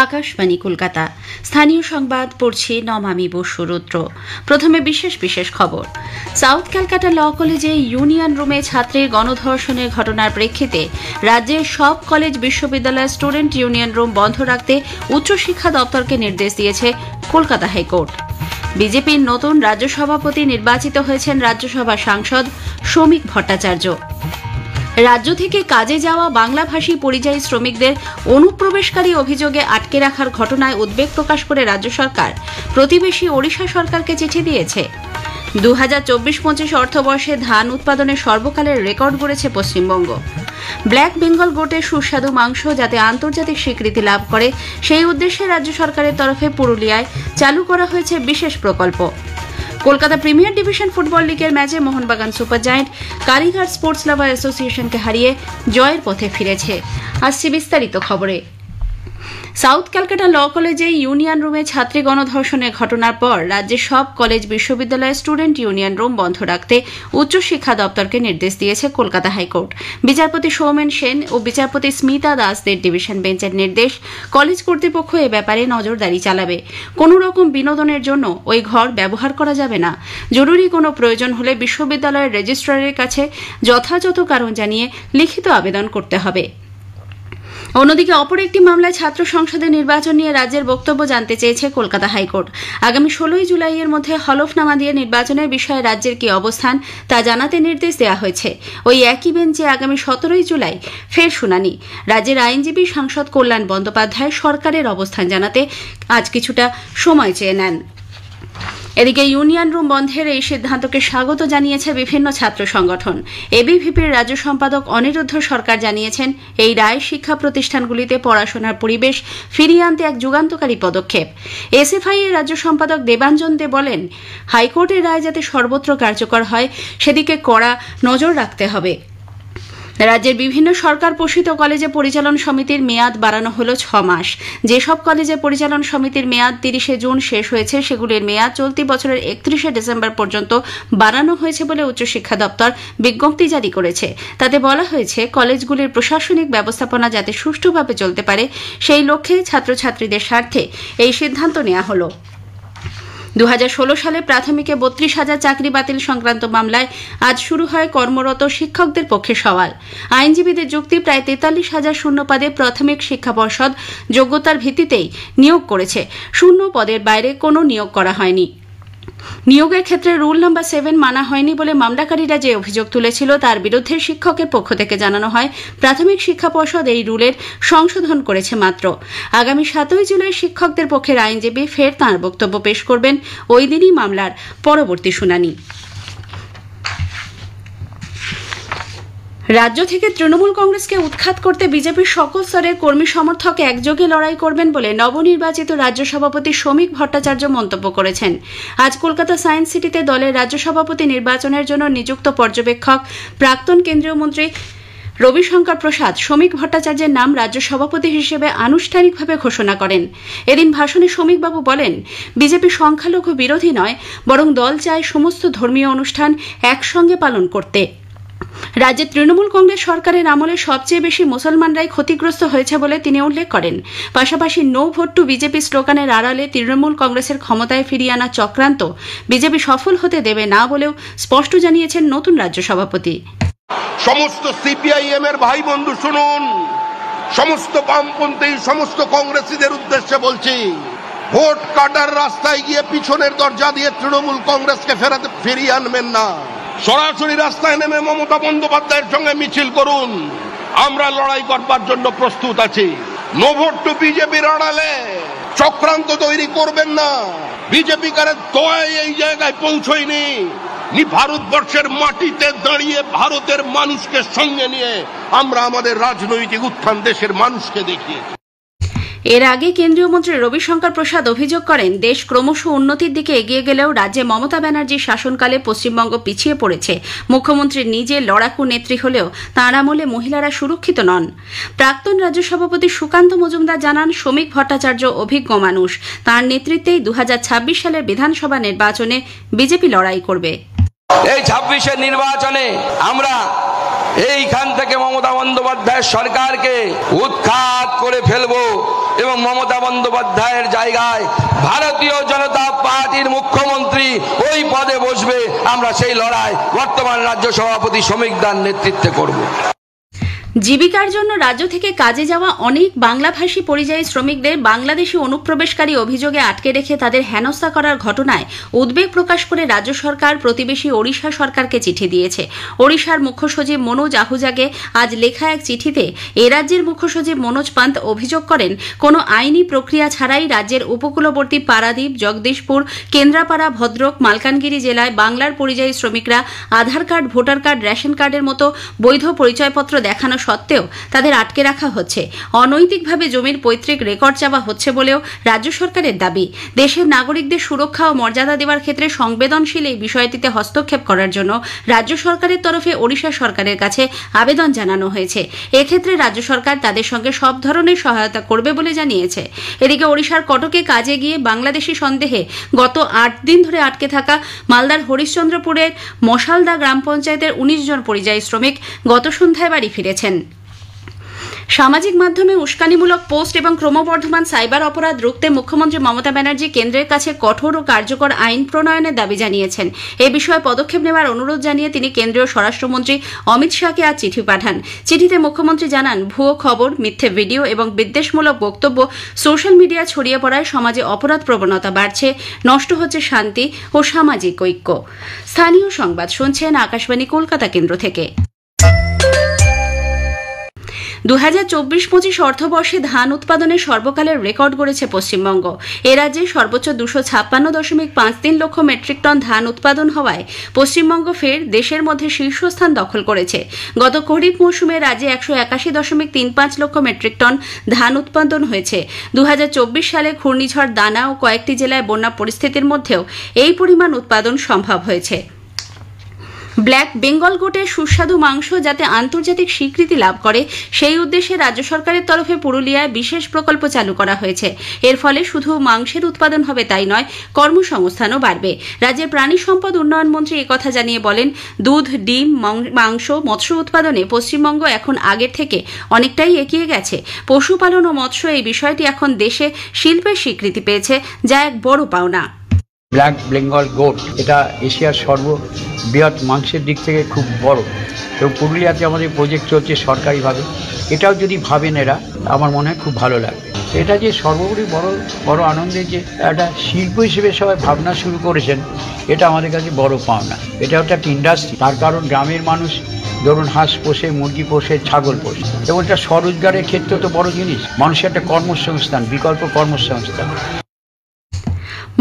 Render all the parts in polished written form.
আকাশবাণী কলকাতা। স্থানীয় সংবাদ পড়ছি নমামি বসুরুদ্র। প্রথমে বিশেষ বিশেষ খবর। সাউথ ক্যালকাটা ল কলেজে ইউনিয়ন রুমে ছাত্রীর গণধর্ষণের ঘটনার প্রেক্ষিতে রাজ্যের সব কলেজ বিশ্ববিদ্যালয়ের স্টুডেন্ট ইউনিয়ন রুম বন্ধ রাখতে উচ্চশিক্ষা দপ্তরকে নির্দেশ দিয়েছে কলকাতা হাইকোর্ট। বিজেপির নতুন রাজ্য সভাপতি নির্বাচিত হয়েছেন রাজ্যসভা সাংসদ শ্রমিক ভট্টাচার্য। রাজ্য থেকে কাজে যাওয়া বাংলাভাষী পরিযায়ী শ্রমিকদের অনুপ্রবেশকারী অভিযোগে আটকে রাখার ঘটনায় উদ্বেগ প্রকাশ করে রাজ্য সরকার প্রতিবেশী ওড়িশা সরকারকে চিঠি দিয়েছে। 2024-25 অর্থবর্ষে ধান উৎপাদনে সর্বকালের রেকর্ড গড়েছে পশ্চিমবঙ্গ। ব্ল্যাক বেঙ্গল গোটের সুস্বাদু মাংস যাতে আন্তর্জাতিক স্বীকৃতি লাভ করে সেই উদ্দেশ্যে রাজ্য সরকারের তরফে পুরুলিয়ায় চালু করা হয়েছে বিশেষ প্রকল্প। কলকাতা প্রিমিয়ার ডিভিশন ফুটবল লিগের ম্যাচে Mohun Bagan super giant Kalighat sports lover অ্যাসোসিয়েশনকে হারিয়ে জয়ের পথে ফিরেছে। আসছে বিস্তারিত খবরে। সাউথ ক্যালকাটা ল কলেজে ইউনিয়ন রুমে ছাত্রী গণধর্ষণের ঘটনার পর রাজ্যের সব কলেজ বিশ্ববিদ্যালয়ের স্টুডেন্ট ইউনিয়ন রুম বন্ধ রাখতে উচ্চশিক্ষা দপ্তরকে নির্দেশ দিয়েছে কলকাতা হাইকোর্ট। বিচারপতি সৌমেন সেন ও বিচারপতি স্মিতা দাসদের ডিভিশন বেঞ্চের নির্দেশ, কলেজ কর্তৃপক্ষ এ ব্যাপারে নজরদারি চালাবে। কোনো রকম বিনোদনের জন্য ওই ঘর ব্যবহার করা যাবে না। জরুরি কোনো প্রয়োজন হলে বিশ্ববিদ্যালয়ের রেজিস্ট্রারের কাছে যথাযথ কারণ জানিয়ে লিখিত আবেদন করতে হবে। অন্যদিকে অপর একটি মামলায় ছাত্র সংসদের নির্বাচন নিয়ে রাজ্যের বক্তব্য জানতে চেয়েছে কলকাতা হাইকোর্ট। আগামী 16 জুলাইয়ের মধ্যে হলফনামা দিয়ে নির্বাচনের বিষয়ে রাজ্যের কি অবস্থান তা জানাতে নির্দেশ দেওয়া হয়েছে। ওই একই বেঞ্চে আগামী 17 জুলাই ফের শুনানি। রাজ্যের আইনজীবী সাংসদ কল্যাণ বন্দ্যোপাধ্যায় সরকারের অবস্থান জানাতে আজ কিছুটা সময় চেয়ে নেন। এদিকে ইউনিয়ন রুম বন্ধের এই সিদ্ধান্তকে স্বাগত জানিয়েছে বিভিন্ন ছাত্র সংগঠন। এবিভিপির রাজ্য সম্পাদক অনিরুদ্ধ সরকার জানিয়েছেন, এই রায় শিক্ষা প্রতিষ্ঠানগুলিতে পড়াশোনার পরিবেশ ফিরিয়ে আনতে এক যুগান্তকারী পদক্ষেপ। এসএফআই এর রাজ্য সম্পাদক দেবাঞ্জন দে বলেন, হাইকোর্টের রায় যাতে সর্বত্র কার্যকর হয় সেদিকে কড়া নজর রাখতে হবে। রাজ্যের বিভিন্ন সরকার পোষিত কলেজে পরিচালন সমিতির মেয়াদ বাড়ানো হল 6 মাস। যেসব কলেজে পরিচালন সমিতির মেয়াদ 30 জুন শেষ হয়েছে সেগুলির মেয়াদ চলতি বছরের 31 ডিসেম্বর পর্যন্ত বাড়ানো হয়েছে বলে উচ্চশিক্ষা দপ্তর বিজ্ঞপ্তি জারি করেছে। তাতে বলা হয়েছে, কলেজগুলির প্রশাসনিক ব্যবস্থাপনা যাতে সুষ্ঠুভাবে চলতে পারে সেই লক্ষ্যে ছাত্রছাত্রীদের স্বার্থে এই সিদ্ধান্ত নেওয়া হল। 2016 সালে প্রাথমিকে 32,000 চাকরি বাতিল সংক্রান্ত মামলায় আজ শুরু হয় কর্মরত শিক্ষকদের পক্ষে সওয়াল। আইনজীবীদের যুক্তি, প্রায় 43,000 শূন্য পদে প্রাথমিক শিক্ষা পর্ষদ যোগ্যতার ভিত্তিতেই নিয়োগ করেছে। শূন্য পদের বাইরে কোনো নিয়োগ করা হয়নি। নিয়োগের ক্ষেত্রে রুল নাম্বার 7 মানা হয়নি বলে মামলাকারীরা যে অভিযোগ তুলেছিল তার বিরুদ্ধে শিক্ষকের পক্ষ থেকে জানানো হয়, প্রাথমিক শিক্ষা পর্ষদ এই রুলের সংশোধন করেছে মাত্র। আগামী 7 জুলাই শিক্ষকদের পক্ষের আইনজীবী ফের তাঁর বক্তব্য পেশ করবেন। ওই দিনই মামলার পরবর্তী শুনানি। রাজ্য থেকে তৃণমূল কংগ্রেসকে উৎখাত করতে বিজেপির সকল স্তরের কর্মী সমর্থক একযোগে লড়াই করবেন বলে নবনির্বাচিত রাজ্য সভাপতি শ্রমিক ভট্টাচার্য মন্তব্য করেছেন। আজ কলকাতা সায়েন্স সিটিতে দলের রাজ্য সভাপতি নির্বাচনের জন্য নিযুক্ত পর্যবেক্ষক প্রাক্তন কেন্দ্রীয় মন্ত্রী রবিশঙ্কর প্রসাদ শ্রমিক ভট্টাচার্যের নাম রাজ্য সভাপতি হিসেবে আনুষ্ঠানিকভাবে ঘোষণা করেন। এদিন ভাষণে শ্রমিকবাবু বলেন, বিজেপি সংখ্যালঘু বিরোধী নয়, বরং দল চায় সমস্ত ধর্মীয় অনুষ্ঠান একসঙ্গে পালন করতে। রাজ্যে তৃণমূল কংগ্রেস সরকারের আমলে সবচেয়ে বেশি মুসলমানরাই ক্ষতিগ্রস্ত হয়েছে বলে তিনি উল্লেখ করেন। পাশাপাশি নো ভোট টু বিজেপি স্লোগানের আড়ালে তৃণমূল কংগ্রেসের ক্ষমতায় ফিরিয়ে আনা চক্রান্ত বিজেপি সফল হতে দেবে না বলেও স্পষ্ট জানিয়েছেন নতুন রাজ্য সভাপতি। সমস্ত সিপিআইএম এর ভাই বন্ধু শুনুন, সমস্ত বামপন্থী সমস্ত কংগ্রেসীদের উদ্দেশ্যে বলছি, ভোট কাটার রাস্তায় গিয়ে পিছনের দরজা দিয়ে তৃণমূল কংগ্রেসকে ফিরিয়ে আনবেন না। সরাসরি রাস্তায় নেমে মমতা বন্দ্যোপাধ্যায়ের সঙ্গে মিছিল করুন। আমরা লড়াই করবার জন্য প্রস্তুত আছি। নো ভোট টু বিজেপির আড়ালে চক্রান্ত তৈরি করবেন না। বিজেপি কারের দোয়ায় এই জায়গায় পৌঁছয়নি। ভারতবর্ষের মাটিতে দাঁড়িয়ে ভারতের মানুষকে সঙ্গে নিয়ে আমরা আমাদের রাজনৈতিক উত্থান দেশের মানুষকে দেখিয়েছি। এর আগে কেন্দ্রীয় মন্ত্রী রবিশঙ্কর প্রসাদ অভিযোগ করেন, দেশ ক্রমশ উন্নতির দিকে এগিয়ে গেলেও রাজ্যে মমতা ব্যানার্জির শাসনকালে পশ্চিমবঙ্গ পিছিয়ে পড়েছে। মুখ্যমন্ত্রী নিজে লড়াকু নেত্রী হলেও তাঁর আমলে মহিলারা সুরক্ষিত নন। প্রাক্তন রাজ্য সভাপতি সুকান্ত মজুমদার জানান, শ্রমিক ভট্টাচার্য অভিজ্ঞ মানুষ। তাঁর নেতৃত্বেই 2026 সালের বিধানসভা নির্বাচনে বিজেপি লড়াই করবে। এই 26-এর নির্বাচনে আমরা এইখান থেকে মমতা বন্দ্যোপাধ্যায়ের সরকারকে উৎখাত করে ফেলবো এবং মমতা বন্দ্যোপাধ্যায়ের জায়গায় ভারতীয় জনতা পার্টির মুখ্যমন্ত্রী ওই পদে বসবে। আমরা সেই লড়াই বর্তমান রাজ্য সভাপতি শ্রমিক দার নেতৃত্বে করব। জীবিকার জন্য রাজ্য থেকে কাজে যাওয়া অনেক বাংলাভাষী পরিযায়ী শ্রমিকদের বাংলাদেশি অনুপ্রবেশকারী অভিযোগে আটকে রেখে তাদের হেনস্থা করার ঘটনায় উদ্বেগ প্রকাশ করে রাজ্য সরকার প্রতিবেশী ওড়িশা সরকারকে চিঠি দিয়েছে। ওড়িশার মুখ্য সচিব মনোজ আহুজাকে আজ লেখা এক চিঠিতে এ রাজ্যের মুখ্য সচিব মনোজ পান্ত অভিযোগ করেন, কোনো আইনি প্রক্রিয়া ছাড়াই রাজ্যের উপকূলবর্তী পারাদ্বীপ, জগদীশপুর, কেন্দ্রাপাড়া, ভদ্রক, মালকানগিরি জেলায় বাংলার পরিযায়ী শ্রমিকরা আধার কার্ড, ভোটার কার্ড, রেশন কার্ডের মতো বৈধ পরিচয়পত্র দেখানো সত্ত্বেও তাদের আটকে রাখা হচ্ছে। অনৈতিকভাবে জমির পৈতৃক রেকর্ড চাওয়া হচ্ছে বলেও রাজ্য সরকারের দাবি। দেশের নাগরিকদের সুরক্ষা ও মর্যাদা দেওয়ার ক্ষেত্রে সংবেদনশীল এই বিষয়টিতে হস্তক্ষেপ করার জন্য রাজ্য সরকারের তরফে ওড়িশা সরকারের কাছে আবেদন জানানো হয়েছে। এক্ষেত্রে রাজ্য সরকার তাদের সঙ্গে সব ধরনের সহায়তা করবে বলে জানিয়েছে। এদিকে ওড়িশার কটকে কাজে গিয়ে বাংলাদেশি সন্দেহে গত 8 দিন ধরে আটকে থাকা মালদার হরিশ্চন্দ্রপুরের মশালদা গ্রাম পঞ্চায়েতের 19 জন পরিযায়ী শ্রমিক গত সন্ধ্যায় বাড়ি ফিরেছেন। সামাজিক মাধ্যমে উস্কানিমূলক পোস্ট এবং ক্রমবর্ধমান সাইবার অপরাধ রুখতে মুখ্যমন্ত্রী মমতা ব্যানার্জি কেন্দ্রের কাছে কঠোর ও কার্যকর আইন প্রণয়নের দাবি জানিয়েছেন। এ বিষয়ে পদক্ষেপ নেওয়ার অনুরোধ জানিয়ে তিনি কেন্দ্রীয় স্বরাষ্ট্রমন্ত্রী অমিত শাহকে আজ চিঠি পাঠান। চিঠিতে মুখ্যমন্ত্রী জানান, ভুয়ো খবর, মিথ্যে ভিডিও এবং বিদ্বেষমূলক বক্তব্য সোশ্যাল মিডিয়া ছড়িয়ে পড়ায় সমাজে অপরাধ প্রবণতা বাড়ছে, নষ্ট হচ্ছে শান্তি ও সামাজিক ঐক্য। স্থানীয় সংবাদ শুনছেন আকাশবাণী কলকাতা কেন্দ্র থেকে। 2024-25 অর্থবর্ষে ধান উৎপাদনে সর্বকালের রেকর্ড গড়েছে পশ্চিমবঙ্গ। এ রাজ্যে সর্বোচ্চ 256.53 লক্ষ মেট্রিক টন ধান উৎপাদন হওয়ায় পশ্চিমবঙ্গ ফের দেশের মধ্যে শীর্ষস্থান দখল করেছে। গত খরিফ মৌসুমে রাজ্যে 181.35 লক্ষ মেট্রিক টন ধান উৎপাদন হয়েছে। 2024 সালে ঘূর্ণিঝড় দানা ও কয়েকটি জেলায় বন্যা পরিস্থিতির মধ্যেও এই পরিমাণ উৎপাদন সম্ভব হয়েছে। ব্ল্যাক বেঙ্গল গোটের সুস্বাদু মাংস যাতে আন্তর্জাতিক স্বীকৃতি লাভ করে সেই উদ্দেশ্যে রাজ্য সরকারের তরফে পুরুলিয়ায় বিশেষ প্রকল্প চালু করা হয়েছে। এর ফলে শুধু মাংসের উৎপাদন হবে তাই নয়, কর্মসংস্থানও বাড়বে। রাজ্যের প্রাণী সম্পদ উন্নয়ন মন্ত্রী একথা জানিয়ে বলেন, দুধ, ডিম, মাংস, মৎস্য উৎপাদনে পশ্চিমবঙ্গ এখন আগের থেকে অনেকটাই এগিয়ে গেছে। পশুপালন ও মৎস্য এই বিষয়টি এখন দেশে শিল্পের স্বীকৃতি পেয়েছে, যা এক বড় পাওনা। ব্ল্যাক বেঙ্গল গোট এটা এশিয়ার সর্ববৃহৎ মাংসের দিক থেকে খুব বড়, এবং পুরুলিয়াতে আমাদের প্রজেক্ট চলছে সরকারিভাবে। এটাও যদি ভাবেন এরা, আমার মনে হয় খুব ভালো লাগবে। এটা যে সর্বোপরি বড় আনন্দের যে একটা শিল্প হিসেবে সবাই ভাবনা শুরু করেছেন, এটা আমাদের কাছে বড় পাওনা। এটা একটা ইন্ডাস্ট্রি, তার কারণ গ্রামের মানুষ ধরুন হাঁস পোষে, মুরগি পোষে, ছাগল পোষে, এবং এটা স্বরোজগারের ক্ষেত্রে তো বড় জিনিস। মানুষের একটা কর্মসংস্থান, বিকল্প কর্মসংস্থান।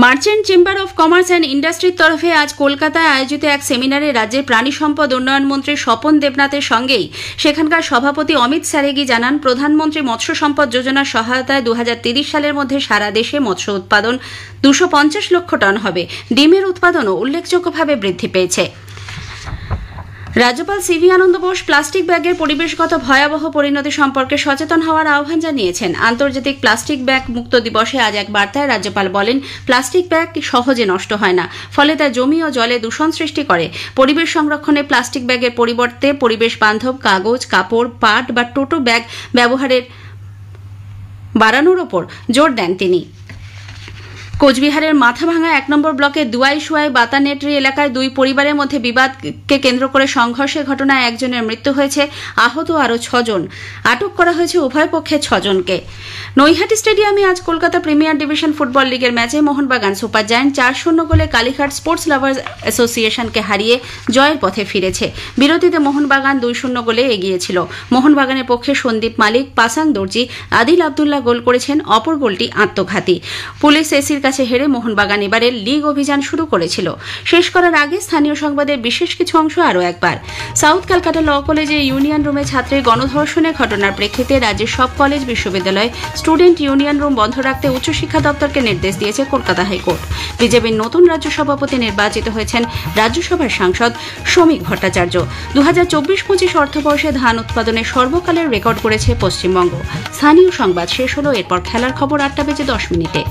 Merchant chamber of commerce and ইন্ডাস্ট্রির তরফে আজ কলকাতায় আয়োজিত এক সেমিনারে রাজ্যের প্রাণী সম্পদ উন্নয়ন মন্ত্রী স্বপন দেবনাথের সঙ্গেই সেখানকার সভাপতি অমিত স্যারেগি জানান, প্রধানমন্ত্রী মৎস্য সম্পদ যোজনার সহায়তায় 2030 সালের মধ্যে সারা দেশে মৎস্য উৎপাদন 250 লক্ষ টন হবে। ডিমের উৎপাদনও উল্লেখযোগ্যভাবে বৃদ্ধি পেয়েছে। রাজ্যপাল সিভি আনন্দ বোস প্লাস্টিক ব্যাগের পরিবেশগত ভয়াবহ পরিণতি সম্পর্কে সচেতন হওয়ার আহ্বান জানিয়েছেন। আন্তর্জাতিক প্লাস্টিক ব্যাগ মুক্ত দিবসে আজ এক বার্তায় রাজ্যপাল বলেন, প্লাস্টিক ব্যাগ সহজে নষ্ট হয় না, ফলে তা জমি ও জলে দূষণ সৃষ্টি করে। পরিবেশ সংরক্ষণে প্লাস্টিক ব্যাগের পরিবর্তে পরিবেশ বান্ধব কাগজ, কাপড়, পাট বা টোটো ব্যাগ ব্যবহারের বাড়ানোর ওপর জোর দেন তিনি। কোচবিহারের মাথাভাঙা 1 নম্বর ব্লকের দুয়াইশুয়াই বাতানেটরি এলাকায় দুই পরিবারের মধ্যে বিবাদকে কেন্দ্র করে সংঘর্ষের ঘটনায় একজনের মৃত্যু হয়েছে, আহত আরও 6 জন। আটক করা হয়েছে উভয় পক্ষে 6 জনকে। নৈহাটি স্টেডিয়ামে আজ কলকাতা প্রিমিয়ার ডিভিশন ফুটবল লিগের ম্যাচে মোহনবাগান সুপার জায়ান্ট 4-0 গোলে কালীঘাট স্পোর্টস লাভার্স অ্যাসোসিয়েশনকে হারিয়ে জয়ের পথে ফিরেছে। বিরতিতে মোহনবাগান 2-0 গোলে এগিয়েছিল। মোহনবাগানের পক্ষে সন্দীপ মালিক, পাসাং দর্জি, আদিল আবদুল্লাহ গোল করেছেন। অপর গোলটি আত্মঘাতী। পুলিশ এসির কাছে হেরে মোহনবাগান এবারের লিগ অভিযান শুরু করেছিল। শেষ করার আগে স্থানীয় সংবাদের বিশেষ কিছু অংশ আরও একবার। সাউথ ক্যালকাটা ল কলেজে ইউনিয়ন রুমে ছাত্রের গণধর্ষণের ঘটনার প্রেক্ষিতে রাজ্যের সব কলেজ বিশ্ববিদ্যালয় স্টুডেন্ট ইউনিয়ন রুম বন্ধ রাখতে উচ্চশিক্ষা দপ্তরকে নির্দেশ দিয়েছে কলকাতা হাইকোর্ট। বিজেপির নতুন রাজ্য সভাপতি নির্বাচিত হয়েছেন রাজ্যসভার সাংসদ শ্রমিক ভট্টাচার্য। 2024-25 অর্থবর্ষে ধান উৎপাদনে সর্বকালের রেকর্ড করেছে পশ্চিমবঙ্গ। স্থানীয় সংবাদ শেষ হলো, এরপর খেলার খবর 8টা বেজে 10 মিনিটে।